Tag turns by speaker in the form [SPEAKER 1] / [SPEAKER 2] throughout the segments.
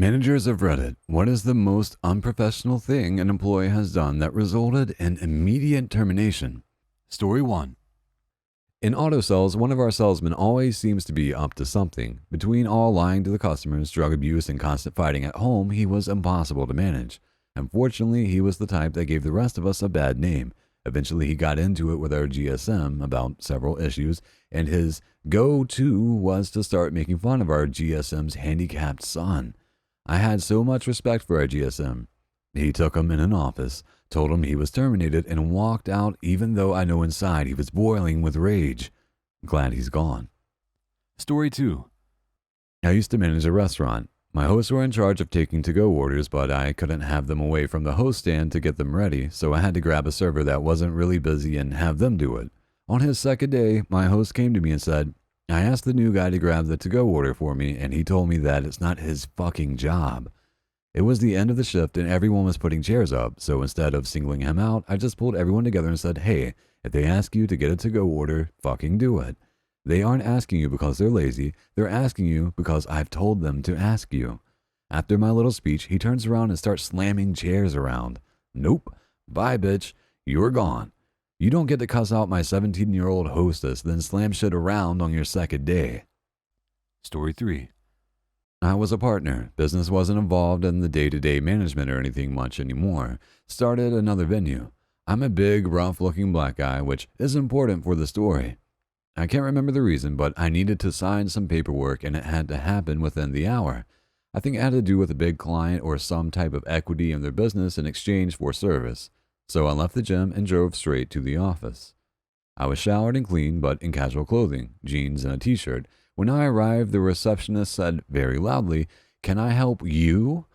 [SPEAKER 1] Managers of Reddit, what is the most unprofessional thing an employee has done that resulted in immediate termination? Story 1. In Autocells, one of our salesmen always seems to be up to something. Between all lying to the customers, drug abuse, and constant fighting at home, he was impossible to manage. Unfortunately, he was the type that gave the rest of us a bad name. Eventually, he got into it with our GSM about several issues, and his go-to was to start making fun of our GSM's handicapped son. I had so much respect for our GSM. He took him in an office, told him he was terminated, and walked out even though I know inside he was boiling with rage. Glad he's gone. Story 2. I used to manage a restaurant. My hosts were in charge of taking to-go orders, but I couldn't have them away from the host stand to get them ready, so I had to grab a server that wasn't really busy and have them do it. On his second day, my host came to me and said, I asked the new guy to grab the to-go order for me, and he told me that it's not his fucking job. It was the end of the shift and everyone was putting chairs up, so instead of singling him out, I just pulled everyone together and said, hey, if they ask you to get a to-go order, fucking do it. They aren't asking you because they're lazy, they're asking you because I've told them to ask you. After my little speech, he turns around and starts slamming chairs around. Nope. Bye, bitch. You're gone. You don't get to cuss out my 17-year-old hostess, then slam shit around on your second day. Story 3. I was a partner. Business wasn't involved in the day-to-day management or anything much anymore. Started another venue. I'm a big, rough-looking black guy, which is important for the story. I can't remember the reason, but I needed to sign some paperwork and it had to happen within the hour. I think it had to do with a big client or some type of equity in their business in exchange for service. So I left the gym and drove straight to the office. I was showered and clean, but in casual clothing, jeans and a t-shirt. When I arrived, the receptionist said very loudly, "Can I help you?"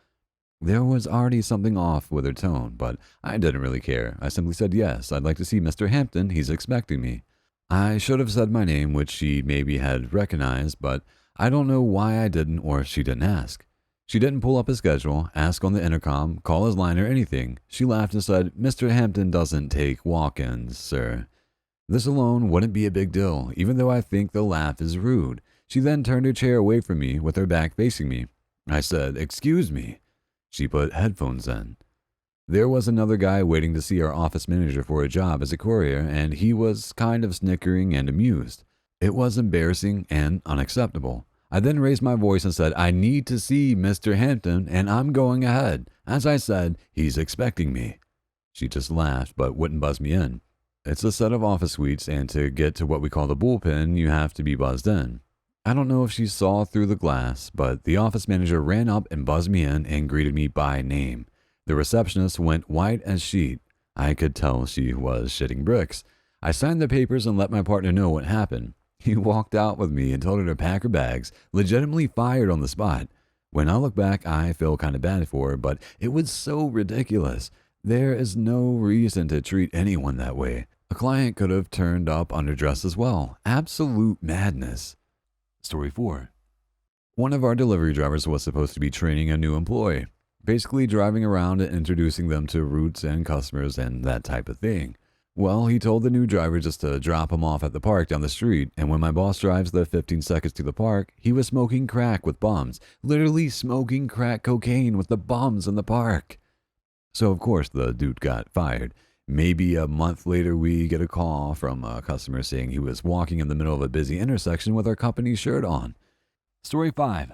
[SPEAKER 1] There was already something off with her tone, but I didn't really care. I simply said, yes, I'd like to see Mr. Hampton. He's expecting me. I should have said my name, which she maybe had recognized, but I don't know why I didn't or she didn't ask. She didn't pull up his schedule, ask on the intercom, call his line or anything. She laughed and said, "Mr. Hampton doesn't take walk-ins, sir." This alone wouldn't be a big deal, even though I think the laugh is rude. She then turned her chair away from me with her back facing me. I said, "Excuse me." She put headphones in. There was another guy waiting to see our office manager for a job as a courier, and he was kind of snickering and amused. It was embarrassing and unacceptable. I then raised my voice and said, "I need to see Mr. Hampton, and I'm going ahead. As I said, he's expecting me." She just laughed, but wouldn't buzz me in. It's a set of office suites, and to get to what we call the bullpen, you have to be buzzed in. I don't know if she saw through the glass, but the office manager ran up and buzzed me in and greeted me by name. The receptionist went white as sheet. I could tell she was shitting bricks. I signed the papers and let my partner know what happened. He walked out with me and told her to pack her bags, legitimately fired on the spot. When I look back, I feel kind of bad for her, but it was so ridiculous. There is no reason to treat anyone that way. A client could have turned up underdressed as well. Absolute madness. Story 4. One of our delivery drivers was supposed to be training a new employee, basically driving around and introducing them to routes and customers and that type of thing. Well, he told the new driver just to drop him off at the park down the street, and when my boss drives the 15 seconds to the park, he was smoking crack with bums. Literally smoking crack cocaine with the bums in the park. So of course the dude got fired. Maybe a month later, we get a call from a customer saying he was walking in the middle of a busy intersection with our company's shirt on. Story 5.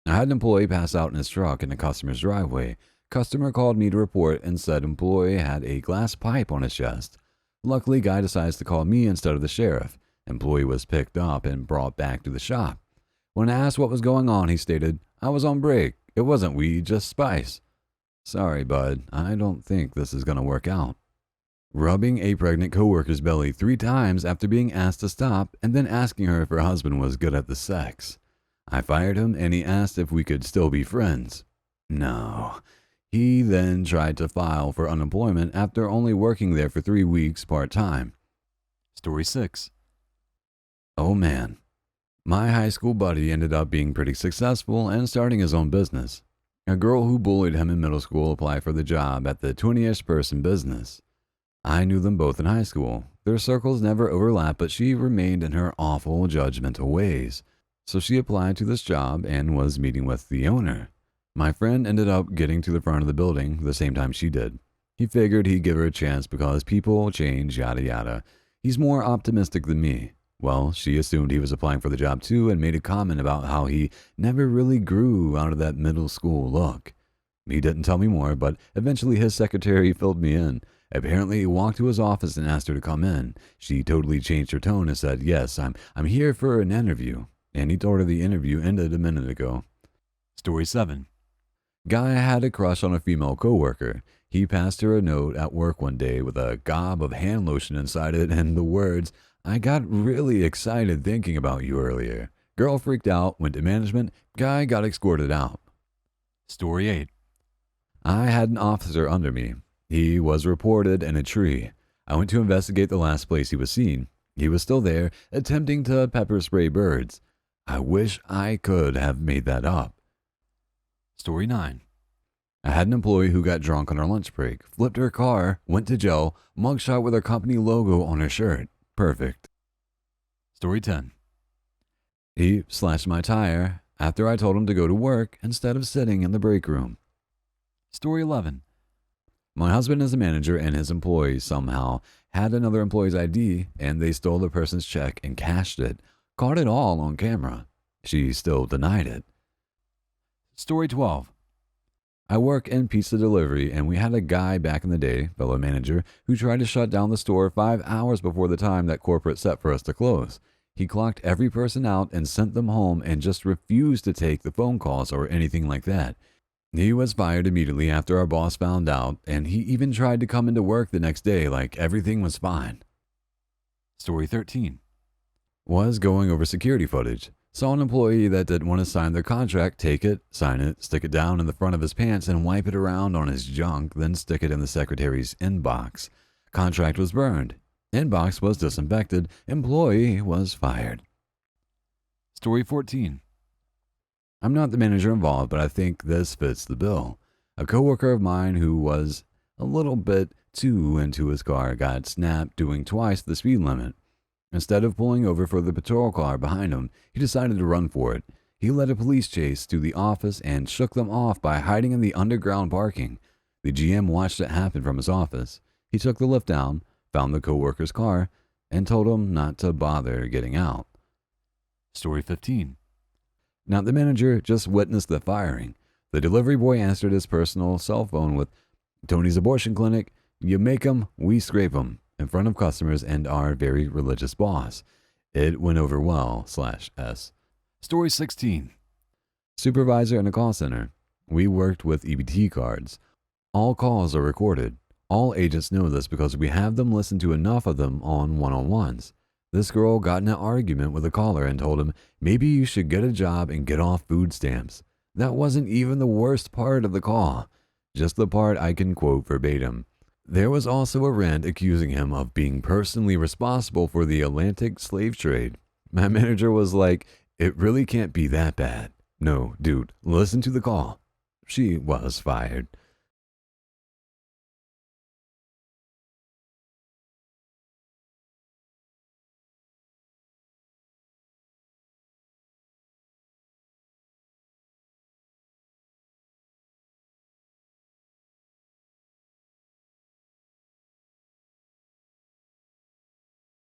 [SPEAKER 1] I had an employee pass out in his truck in a customer's driveway. Customer called me to report and said employee had a glass pipe on his chest. Luckily, guy decides to call me instead of the sheriff. Employee was picked up and brought back to the shop. When asked what was going on, he stated, "I was on break. It wasn't weed, just spice." Sorry, bud. I don't think this is going to work out. Rubbing a pregnant coworker's belly 3 times after being asked to stop and then asking her if her husband was good at the sex. I fired him and he asked if we could still be friends. No. He then tried to file for unemployment after only working there for 3 weeks part-time. Story 6. Oh man. My high school buddy ended up being pretty successful and starting his own business. A girl who bullied him in middle school applied for the job at the 20-ish person business. I knew them both in high school. Their circles never overlapped, but she remained in her awful, judgmental ways. So she applied to this job and was meeting with the owner. My friend ended up getting to the front of the building the same time she did. He figured he'd give her a chance because people change, yada yada. He's more optimistic than me. Well, she assumed he was applying for the job too and made a comment about how he never really grew out of that middle school look. He didn't tell me more, but eventually his secretary filled me in. Apparently, he walked to his office and asked her to come in. She totally changed her tone and said, "Yes, I'm here for an interview." And he told her the interview ended a minute ago. Story 7. Guy had a crush on a female coworker. He passed her a note at work one day with a gob of hand lotion inside it and the words, "I got really excited thinking about you earlier." Girl freaked out, went to management. Guy got escorted out. Story 8. I had an officer under me. He was reported in a tree. I went to investigate the last place he was seen. He was still there, attempting to pepper spray birds. I wish I could have made that up. Story 9. I had an employee who got drunk on her lunch break, flipped her car, went to jail, mugshot with her company logo on her shirt. Perfect. Story 10. He slashed my tire after I told him to go to work instead of sitting in the break room. Story 11. My husband is a manager and his employee somehow had another employee's ID and they stole the person's check and cashed it. Caught it all on camera. She still denied it. Story 12. I work in pizza delivery and we had a guy back in the day, fellow manager, who tried to shut down the store 5 hours before the time that corporate set for us to close. He clocked every person out and sent them home and just refused to take the phone calls or anything like that. He was fired immediately after our boss found out, and he even tried to come into work the next day like everything was fine. Story 13. Was going over security footage. Saw an employee that didn't want to sign their contract take it, sign it, stick it down in the front of his pants and wipe it around on his junk, then stick it in the secretary's inbox. Contract was burned. Inbox was disinfected. Employee was fired. Story 14. I'm not the manager involved, but I think this fits the bill. A coworker of mine who was a little bit too into his car got snapped doing twice the speed limit. Instead of pulling over for the patrol car behind him, he decided to run for it. He led a police chase to the office and shook them off by hiding in the underground parking. The GM watched it happen from his office. He took the lift down, found the coworker's car, and told him not to bother getting out. Story 15. Now, the manager just witnessed the firing. The delivery boy answered his personal cell phone with, "Tony's abortion clinic, you make 'em, we scrape 'em," in front of customers and our very religious boss. It went over well, /S. Story 16. Supervisor in a call center. We worked with EBT cards. All calls are recorded. All agents know this because we have them listen to enough of them on one-on-ones. This girl got in an argument with a caller and told him, "Maybe you should get a job and get off food stamps." That wasn't even the worst part of the call. Just the part I can quote verbatim. There was also a rant accusing him of being personally responsible for the Atlantic slave trade. My manager was like, "It really can't be that bad." No, dude, listen to the call. She was fired.